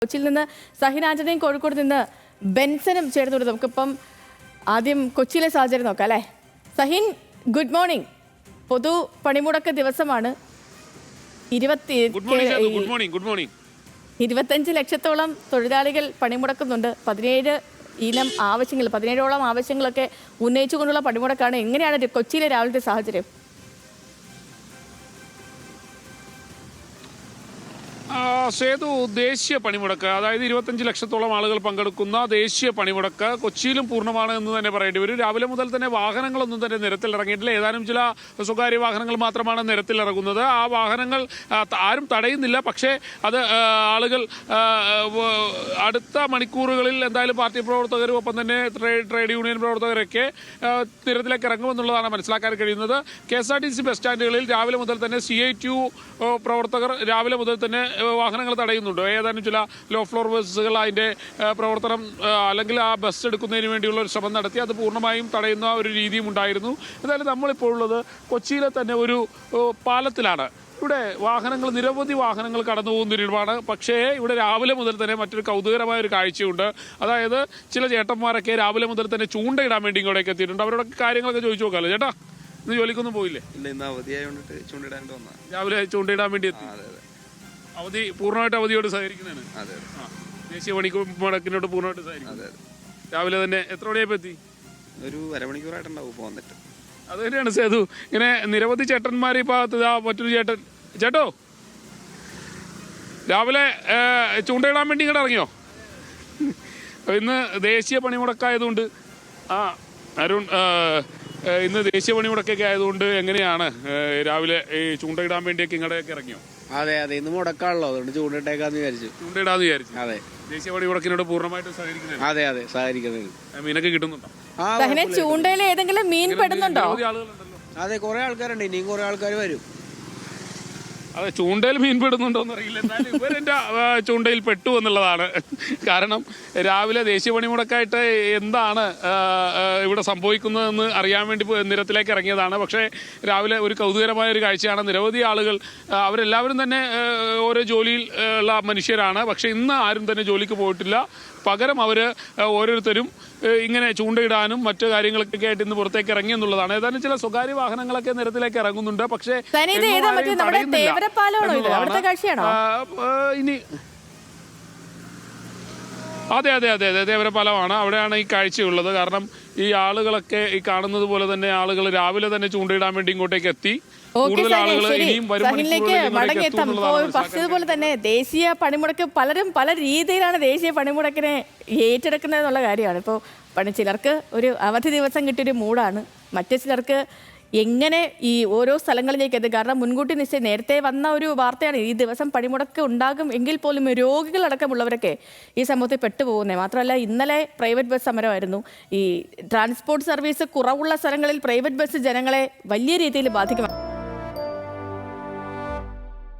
കൊച്ചിയിൽ നിന്ന് സഹിൻ ആന്റണിയും കോഴിക്കോട് നിന്ന് ബെൻസനും ചേർന്നുകൊണ്ട് നമുക്കിപ്പം ആദ്യം കൊച്ചിയിലെ സാഹചര്യം നോക്കാം അല്ലേ. Sahin, good morning. പൊതു പണിമുടക്ക് ദിവസമാണ്. 25 ലക്ഷത്തോളം തൊഴിലാളികൾ പണിമുടക്കുന്നുണ്ട്. 17ഓളം ആവശ്യങ്ങളൊക്കെ ഉന്നയിച്ചുകൊണ്ടുള്ള പണിമുടക്കാണ്. എങ്ങനെയാണ് കൊച്ചിയിലെ രാവിലത്തെ സാഹചര്യം? സേതു, ദേശീയ പണിമുടക്ക്, അതായത് 25 ലക്ഷത്തോളം ആളുകൾ പങ്കെടുക്കുന്ന ദേശീയ പണിമുടക്ക് കൊച്ചിയിലും പൂർണ്ണമാണ് എന്ന് തന്നെ പറയേണ്ടി വരും. രാവിലെ മുതൽ തന്നെ വാഹനങ്ങളൊന്നും തന്നെ നിരത്തിലിറങ്ങിയിട്ടില്ല. ഏതാനും ചില സ്വകാര്യ വാഹനങ്ങൾ മാത്രമാണ് നിരത്തിലിറങ്ങുന്നത്. ആ വാഹനങ്ങൾ ആരും തടയുന്നില്ല. പക്ഷേ അത് ആളുകൾ അടുത്ത മണിക്കൂറുകളിൽ എന്തായാലും പാർട്ടി പ്രവർത്തകരും ഒപ്പം തന്നെ ട്രേഡ് യൂണിയൻ പ്രവർത്തകരൊക്കെ നിരത്തിലേക്ക് ഇറങ്ങുമെന്നുള്ളതാണ് മനസ്സിലാക്കാൻ കഴിയുന്നത്. KSRTC ബസ് സ്റ്റാൻഡുകളിൽ രാവിലെ മുതൽ തന്നെ CITU പ്രവർത്തകർ രാവിലെ മുതൽ തന്നെ വാഹനങ്ങൾ തടയുന്നുണ്ട്. ഏതാനും ചില ലോ ഫ്ലോർ ബസ്സുകൾ അതിൻ്റെ പ്രവർത്തനം അല്ലെങ്കിൽ ആ ബസ് എടുക്കുന്നതിന് വേണ്ടിയുള്ള ഒരു ശ്രമം നടത്തി. അത് പൂർണ്ണമായും തടയുന്ന ഒരു രീതിയും ഉണ്ടായിരുന്നു. എന്തായാലും നമ്മളിപ്പോൾ ഉള്ളത് കൊച്ചിയിലെ തന്നെ ഒരു പാലത്തിലാണ്. ഇവിടെ നിരവധി വാഹനങ്ങൾ കടന്നു പോകുന്നതിനുമാണ്. പക്ഷേ ഇവിടെ രാവിലെ മുതൽ തന്നെ മറ്റൊരു കൗതുകരമായ ഒരു കാഴ്ചയുണ്ട്. അതായത് ചില ചേട്ടന്മാരൊക്കെ രാവിലെ മുതൽ തന്നെ ചൂണ്ടയിടാൻ വേണ്ടി ഇങ്ങോട്ടേക്ക് എത്തിയിട്ടുണ്ട്. അവരോടൊക്കെ കാര്യങ്ങളൊക്കെ ചോദിച്ചു നോക്കാമല്ലോ. ചേട്ടാ, ഇന്ന് ജോലിക്കൊന്നും പോയില്ലേ? ഇല്ല, ഇന്ന് അവധിയായോണ്ട് ചൂണ്ടയിടാൻ വന്നാ. രാവിലെ ചൂണ്ടയിടാൻ വേണ്ടി എത്തി. അവധി പൂർണ്ണമായിട്ട് അവധിയോട് സഹകരിക്കുന്നതാണ്. ദേശീയ പണിമുടക്കിനോട് പൂർണ്ണമായിട്ട് സഹകരിക്കും. രാവിലെ തന്നെ എത്ര മണിയായപ്പോൾ എത്തി? ഒരു അരമണിക്കൂറായിട്ടുണ്ടാവും ഇപ്പോൾ വന്നിട്ട്. അത് തന്നെയാണ് സേതു. ഇങ്ങനെ നിരവധി ചേട്ടന്മാർ ഈ ഭാഗത്ത് മറ്റൊരു ചേട്ടോ രാവിലെ ചൂണ്ടയിടാൻ വേണ്ടി ഇങ്ങോട്ട് ഇറങ്ങിയോ? ഇന്ന് ദേശീയ പണിമുടക്കായതുകൊണ്ട് അരുൺ, ഇന്ന് ദേശീയ പണിമുടക്കൊക്കെ ആയതുകൊണ്ട് എങ്ങനെയാണ് രാവിലെ ഈ ചൂണ്ടയിടാൻ വേണ്ടിയൊക്കെ ഇങ്ങോട്ടേക്ക് ഇറങ്ങിയോ? അതെ, ഇന്ന് മുടക്കാണല്ലോ, അതുകൊണ്ട് ചൂണ്ടിട്ടേക്കാന്ന് വിചാരിച്ചു. അതെ, ദേശീയ പണിമുടക്കിനോട് പൂർണ്ണമായിട്ട് സഹകരിക്കുന്നത്. അതെ, സഹകരിക്കുന്നത്. മീനൊക്കെ കിട്ടുന്നുണ്ടോ? ചൂണ്ടയിൽ ഏതെങ്കിലും മീൻ പെടുന്നുണ്ടോ? അതെ, കുറെ ആൾക്കാരുണ്ട്. ഇനിയും കുറെ ആൾക്കാർ വരും. അതെ, ചൂണ്ടയിൽ മീൻ പെടുന്നുണ്ടോന്ന് അറിയില്ല. എന്നാലും ഇവരെന്റെ ചൂണ്ടയിൽ പെട്ടു എന്നുള്ളതാണ്. കാരണം രാവിലെ ദേശീയ പണിമുടക്കായിട്ട് എന്താണ് ഇവിടെ സംഭവിക്കുന്നതെന്ന് അറിയാൻ വേണ്ടി നിരത്തിലേക്ക് ഇറങ്ങിയതാണ്. പക്ഷേ രാവിലെ ഒരു കൗതുകരമായ ഒരു കാഴ്ചയാണ്. നിരവധി ആളുകൾ, അവരെല്ലാവരും തന്നെ ഓരോ ജോലിയിൽ ഉള്ള മനുഷ്യരാണ്. പക്ഷെ ഇന്ന് ആരും തന്നെ ജോലിക്ക് പോയിട്ടില്ല. പകരം അവർ ഓരോരുത്തരും ഇങ്ങനെ ചൂണ്ടയിടാനും മറ്റു കാര്യങ്ങളൊക്കെ ആയിട്ട് ഇന്ന് പുറത്തേക്ക് ഇറങ്ങി എന്നുള്ളതാണ്. ഏതാനും ചില സ്വകാര്യ വാഹനങ്ങളൊക്കെ നിരത്തിലേക്ക് ഇറങ്ങുന്നുണ്ട്. പക്ഷേ ഇനി അതെ, ദേവരപാലമാണ്. അവിടെയാണ് ഈ കാഴ്ചയുള്ളത്. കാരണം ഈ ആളുകളൊക്കെ ഈ കാണുന്നത് പോലെ തന്നെ ആളുകൾ രാവിലെ തന്നെ ചൂണ്ടയിടാൻ വേണ്ടി ഇങ്ങോട്ടേക്ക് എത്തി. കൂടുതൽ ആളുകൾ ഇനിയും പറഞ്ഞതുപോലെ തന്നെ ദേശീയ പണിമുടക്ക് പലരും പല രീതിയിലാണ് ദേശീയ പണിമുടക്കിനെ ഏറ്റെടുക്കുന്നത് എന്നുള്ള കാര്യമാണ്. ഇപ്പോൾ ചിലർക്ക് ഒരു അവധി ദിവസം കിട്ടിയൊരു മൂടാണ്, മറ്റു ചിലർക്ക് എങ്ങനെ ഈ ഓരോ സ്ഥലങ്ങളിലേക്ക് എത്തും. കാരണം മുൻകൂട്ടി നേരത്തെ വന്ന ഒരു വാർത്തയാണ് ഈ ദിവസം പണിമുടക്ക് ഉണ്ടാകും എങ്കിൽ പോലും രോഗികളടക്കമുള്ളവരൊക്കെ ഈ സമൂഹത്തിൽ പെട്ടുപോകുന്നത്. മാത്രമല്ല, ഇന്നലെ പ്രൈവറ്റ് ബസ് സമരമായിരുന്നു. ഈ ട്രാൻസ്പോർട്ട് സർവീസ് കുറവുള്ള സ്ഥലങ്ങളിൽ പ്രൈവറ്റ് ബസ് ജനങ്ങളെ വലിയ രീതിയിൽ ബാധിക്കും.